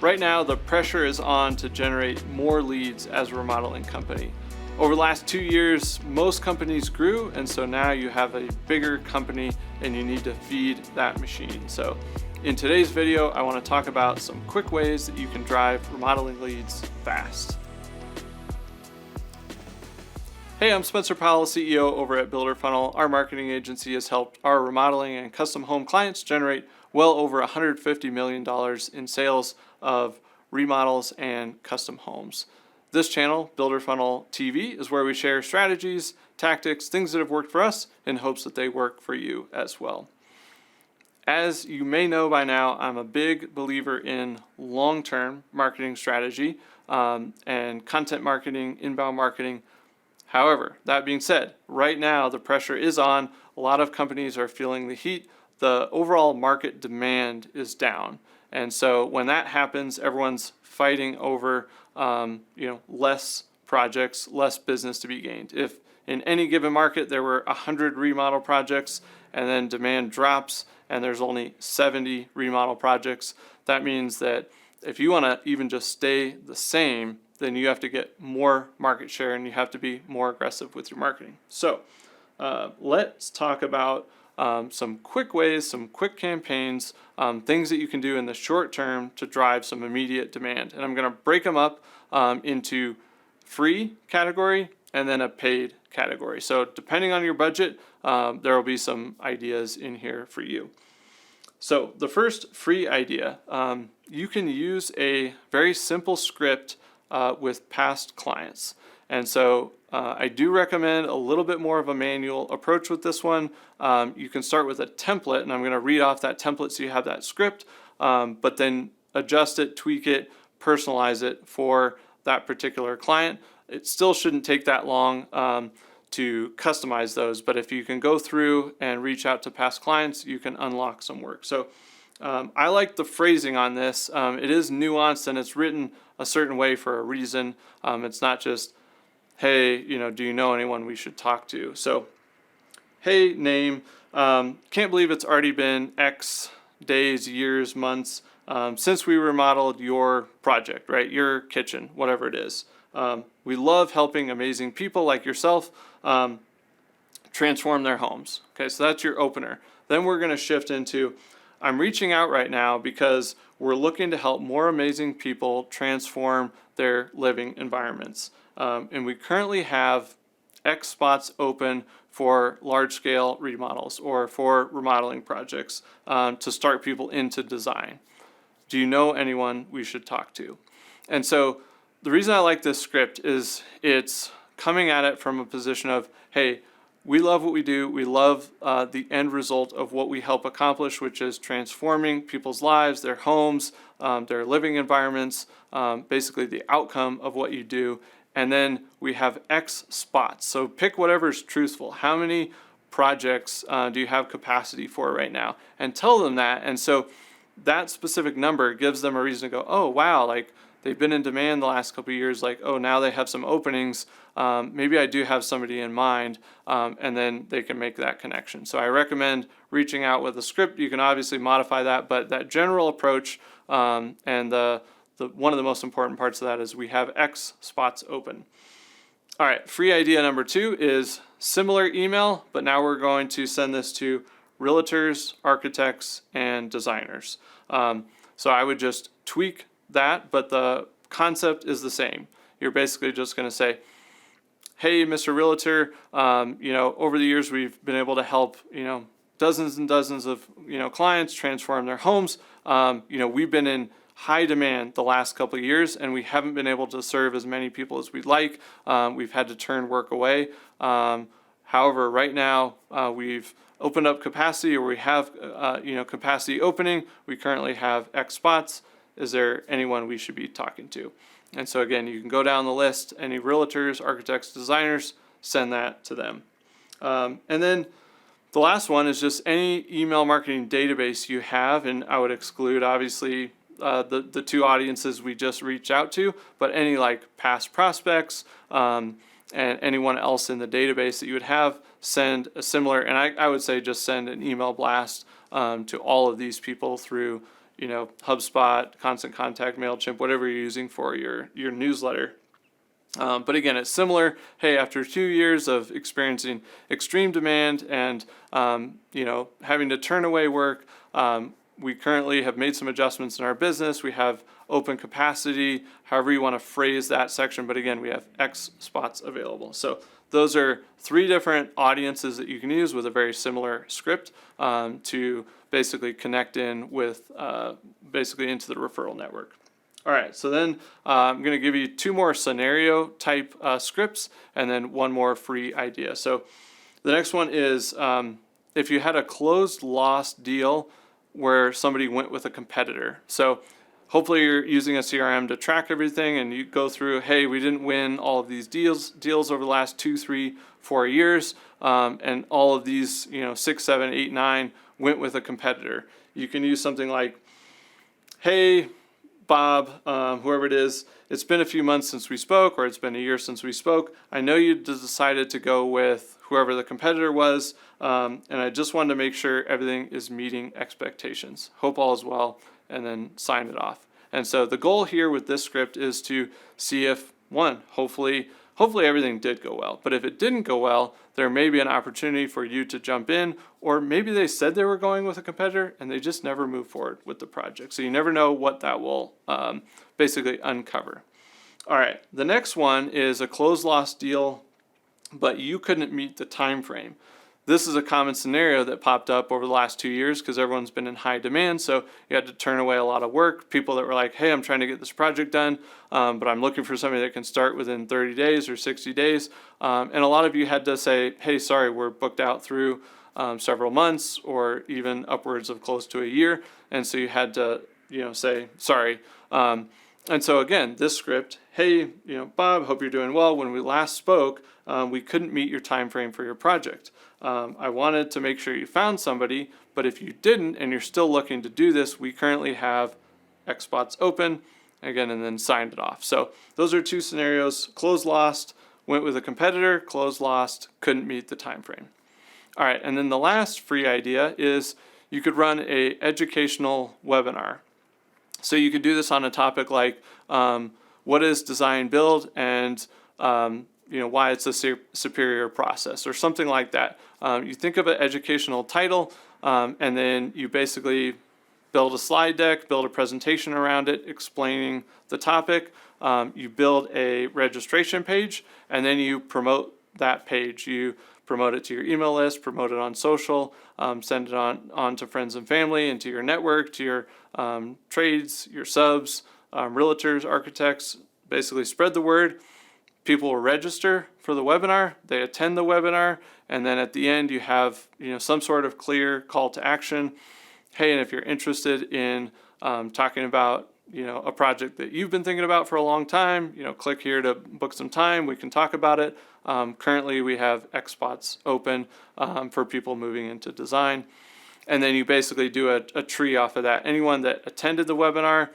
Right now, the pressure is on to generate more leads as a remodeling company. Over the last 2 years, most companies grew, and so now you have a bigger company and you need to feed that machine. So in today's video, I want to talk about some quick ways that you can drive remodeling leads fast. Hey, I'm Spencer Powell, CEO over at Builder Funnel. Our marketing agency has helped our remodeling and custom home clients generate well over $150 million in sales of remodels and custom homes. This channel, Builder Funnel TV, is where we share strategies, tactics, things that have worked for us in hopes that they work for you as well. As you may know by now, I'm a big believer in long-term marketing strategy and content marketing, inbound marketing. However, that being said, right now the pressure is on. A lot of companies are feeling the heat. The overall market demand is down. And so when that happens, everyone's fighting over less projects, less business to be gained. If in any given market there were 100 remodel projects and then demand drops and there's only 70 remodel projects, that means that if you want to even just stay the same, then you have to get more market share and you have to be more aggressive with your marketing. So let's talk about some quick ways, some quick campaigns, things that you can do in the short term to drive some immediate demand. And I'm going to break them up into free category and then a paid category. So depending on your budget, there will be some ideas in here for you. So the first free idea, you can use a very simple script with past clients. And so I do recommend a little bit more of a manual approach with this one. You can start with a template, and I'm going to read off that template so you have that script, but then adjust it, tweak it, personalize it for that particular client. It still shouldn't take that long to customize those, but if you can go through and reach out to past clients, you can unlock some work. So I like the phrasing on this. It is nuanced and it's written a certain way for a reason. It's not just, hey, do you know anyone we should talk to? So, hey, name, can't believe it's already been X days, years, months since we remodeled your project, right? Your kitchen, whatever it is. We love helping amazing people like yourself transform their homes. Okay, so that's your opener. Then we're going to shift into, I'm reaching out right now because we're looking to help more amazing people transform their living environments. And we currently have X spots open for large-scale remodels or for remodeling projects to start people into design. Do you know anyone we should talk to? And so the reason I like this script is it's coming at it from a position of, hey, we love what we do. We love the end result of what we help accomplish, which is transforming people's lives, their homes, their living environments, basically the outcome of what you do. And then we have X spots. So pick whatever's truthful. How many projects do you have capacity for right now? And tell them that. And so that specific number gives them a reason to go, oh, wow, like they've been in demand the last couple of years. Like, oh, now they have some openings. Maybe I do have somebody in mind. And then they can make that connection. So I recommend reaching out with a script. You can obviously modify that, but that general approach and one of the most important parts of that is we have X spots open. All right, free idea number 2 is similar email, but now we're going to send this to realtors, architects, and designers. So I would just tweak that, but the concept is the same. You're basically just going to say, hey, Mr. Realtor, over the years we've been able to help, dozens and dozens of, clients transform their homes. We've been in high demand the last couple of years, and we haven't been able to serve as many people as we'd like. We've had to turn work away. However, right now we've opened up capacity, or we have capacity opening. We currently have X spots. Is there anyone we should be talking to? And so again, you can go down the list. Any realtors, architects, designers, send that to them. And then the last one is just any email marketing database you have, and I would exclude obviously the two audiences we just reached out to, but any like past prospects and anyone else in the database that you would have, send a similar, and I would say just send an email blast to all of these people through HubSpot, Constant Contact, MailChimp, whatever you're using for your newsletter. But again, it's similar. Hey, after 2 years of experiencing extreme demand and having to turn away work, we currently have made some adjustments in our business. We have open capacity, however you want to phrase that section. But again, we have X spots available. So those are 3 different audiences that you can use with a very similar script to basically connect in with basically into the referral network. All right, so then I'm going to give you 2 more scenario type scripts and then 1 more free idea. So the next one is if you had a closed lost deal where somebody went with a competitor. So hopefully you're using a CRM to track everything and you go through, hey, we didn't win all of these deals over the last 2, 3, 4 years, and all of these 6, 7, 8, 9 went with a competitor. You can use something like, hey, Bob, whoever it is, it's been a few months since we spoke, or it's been a year since we spoke. I know you decided to go with whoever the competitor was, and I just wanted to make sure everything is meeting expectations. Hope all is well, and then sign it off. And so the goal here with this script is to see if, one, hopefully everything did go well. But if it didn't go well, there may be an opportunity for you to jump in, or maybe they said they were going with a competitor and they just never moved forward with the project. So you never know what that will basically uncover. All right, the next one is a closed lost deal, but you couldn't meet the time frame. This is a common scenario that popped up over the last 2 years because everyone's been in high demand. So you had to turn away a lot of work. People that were like, hey, I'm trying to get this project done, but I'm looking for somebody that can start within 30 days or 60 days. And a lot of you had to say, hey, sorry, we're booked out through several months or even upwards of close to a year. And so you had to, say, sorry. And so again, this script, hey, Bob, hope you're doing well. When we last spoke, we couldn't meet your time frame for your project. I wanted to make sure you found somebody, but if you didn't and you're still looking to do this, we currently have X spots open, again, and then signed it off. So those are 2 scenarios: closed lost, went with a competitor; closed lost, couldn't meet the time frame. All right, and then the last free idea is you could run a educational webinar. So you could do this on a topic like what is design build and why it's a superior process or something like that. You think of an educational title and then you basically build a slide deck, build a presentation around it explaining the topic. You build a registration page and then you promote that page. You promote it to your email list, promote it on social, send it on to friends and family and to your network, to your trades, your subs, realtors, architects. Basically spread the word. People will register for the webinar, they attend the webinar, and then at the end you have some sort of clear call to action. Hey, and if you're interested in talking about a project that you've been thinking about for a long time, click here to book some time. We can talk about it. Currently we have X spots open for people moving into design. And then you basically do a tree off of that. Anyone that attended the webinar,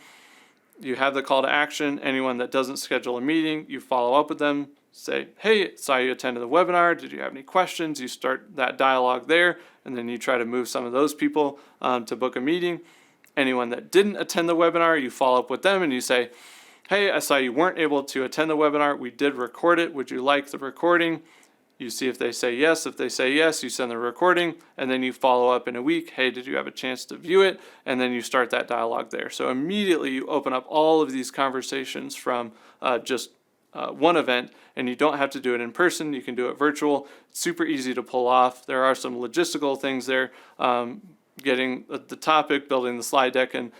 you have the call to action. Anyone that doesn't schedule a meeting, you follow up with them, say, hey, saw you attended the webinar. Did you have any questions? You start that dialogue there, and then you try to move some of those people to book a meeting. Anyone that didn't attend the webinar, you follow up with them and you say, hey, I saw you weren't able to attend the webinar. We did record it. Would you like the recording? You see if they say yes. If they say yes, you send the recording, and then you follow up in a week. Hey, did you have a chance to view it? And then you start that dialogue there. So immediately you open up all of these conversations from just one event, and you don't have to do it in person. You can do it virtual. It's super easy to pull off. There are some logistical things there, getting the topic, building the slide deck, and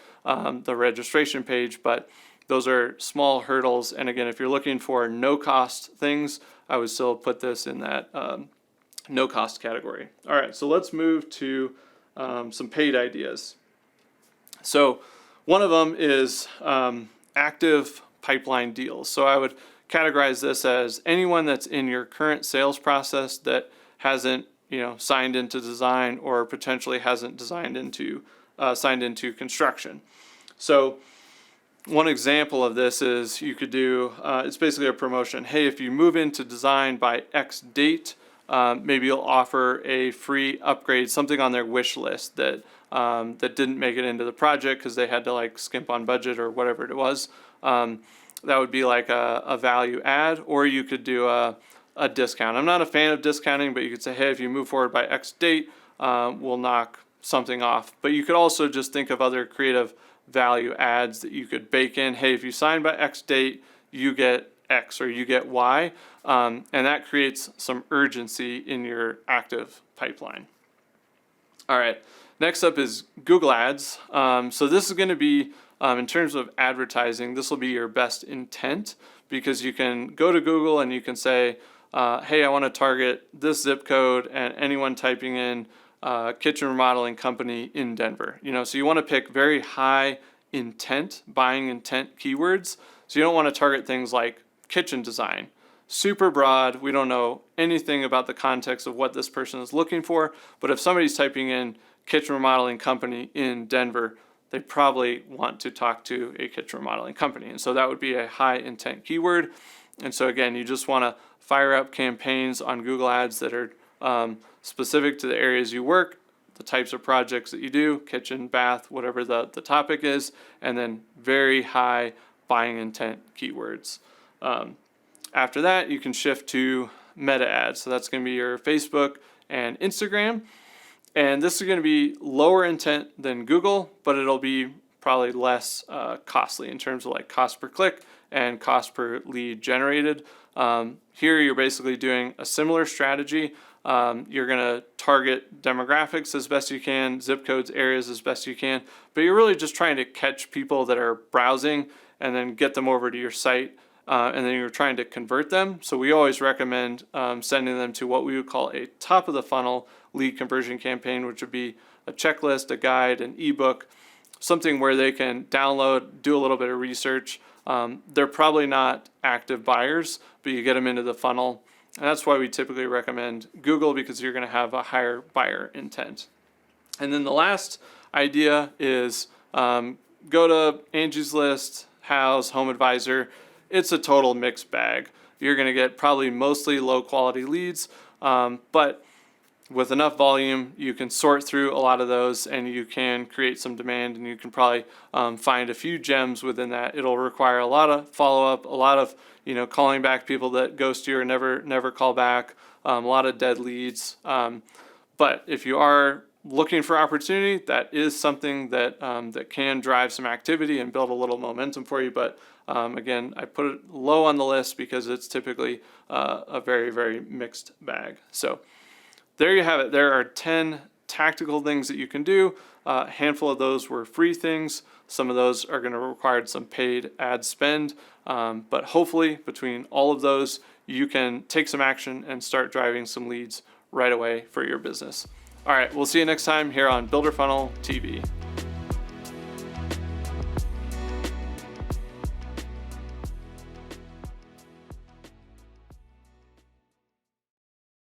the registration page, but those are small hurdles. And again, if you're looking for no-cost things, I would still put this in that no-cost category. All right, so let's move to some paid ideas. So one of them is active pipeline deals. So I would categorize this as anyone that's in your current sales process that hasn't signed into design or potentially hasn't signed into construction. So one example of this is you could do, it's basically a promotion. Hey, if you move into design by X date, maybe you'll offer a free upgrade, something on their wish list that that didn't make it into the project because they had to like skimp on budget or whatever it was. That would be like a value add, or you could do a discount. I'm not a fan of discounting, but you could say, hey, if you move forward by X date, we'll knock something off. But you could also just think of other creative value adds that you could bake in. Hey, if you sign by X date, you get X or you get Y. And that creates some urgency in your active pipeline. All right, next up is Google Ads. So this is going to be, in terms of advertising, this will be your best intent, because you can go to Google and you can say, hey, I want to target this zip code, and anyone typing in kitchen remodeling company in Denver. So you want to pick very high intent, buying intent keywords. So you don't want to target things like kitchen design. Super broad. We don't know anything about the context of what this person is looking for. But if somebody's typing in kitchen remodeling company in Denver, they probably want to talk to a kitchen remodeling company. And so that would be a high intent keyword. And so again, you just want to fire up campaigns on Google Ads that are specific to the areas you work, the types of projects that you do, kitchen, bath, whatever the topic is, and then very high buying intent keywords. After that, you can shift to meta ads. So that's going to be your Facebook and Instagram. And this is going to be lower intent than Google, but it'll be probably less costly in terms of like cost per click and cost per lead generated. Here you're basically doing a similar strategy. You're going to target demographics as best you can, zip codes, areas as best you can, but you're really just trying to catch people that are browsing and then get them over to your site, and then you're trying to convert them. So we always recommend sending them to what we would call a top of the funnel lead conversion campaign, which would be a checklist, a guide, an ebook, something where they can download, do a little bit of research. They're probably not active buyers, but you get them into the funnel. And that's why we typically recommend Google, because you're going to have a higher buyer intent. And then the last idea is go to Angie's List, House, Home Advisor. It's a total mixed bag. You're going to get probably mostly low quality leads, but with enough volume, you can sort through a lot of those and you can create some demand, and you can probably find a few gems within that. It'll require a lot of follow-up, a lot of calling back people that ghost you or never call back, a lot of dead leads. But if you are looking for opportunity, that is something that that can drive some activity and build a little momentum for you. But again, I put it low on the list because it's typically a very, very mixed bag. So there you have it. There are 10 tactical things that you can do. A handful of those were free things. Some of those are going to require some paid ad spend. But hopefully between all of those, you can take some action and start driving some leads right away for your business. All right, we'll see you next time here on Builder Funnel TV.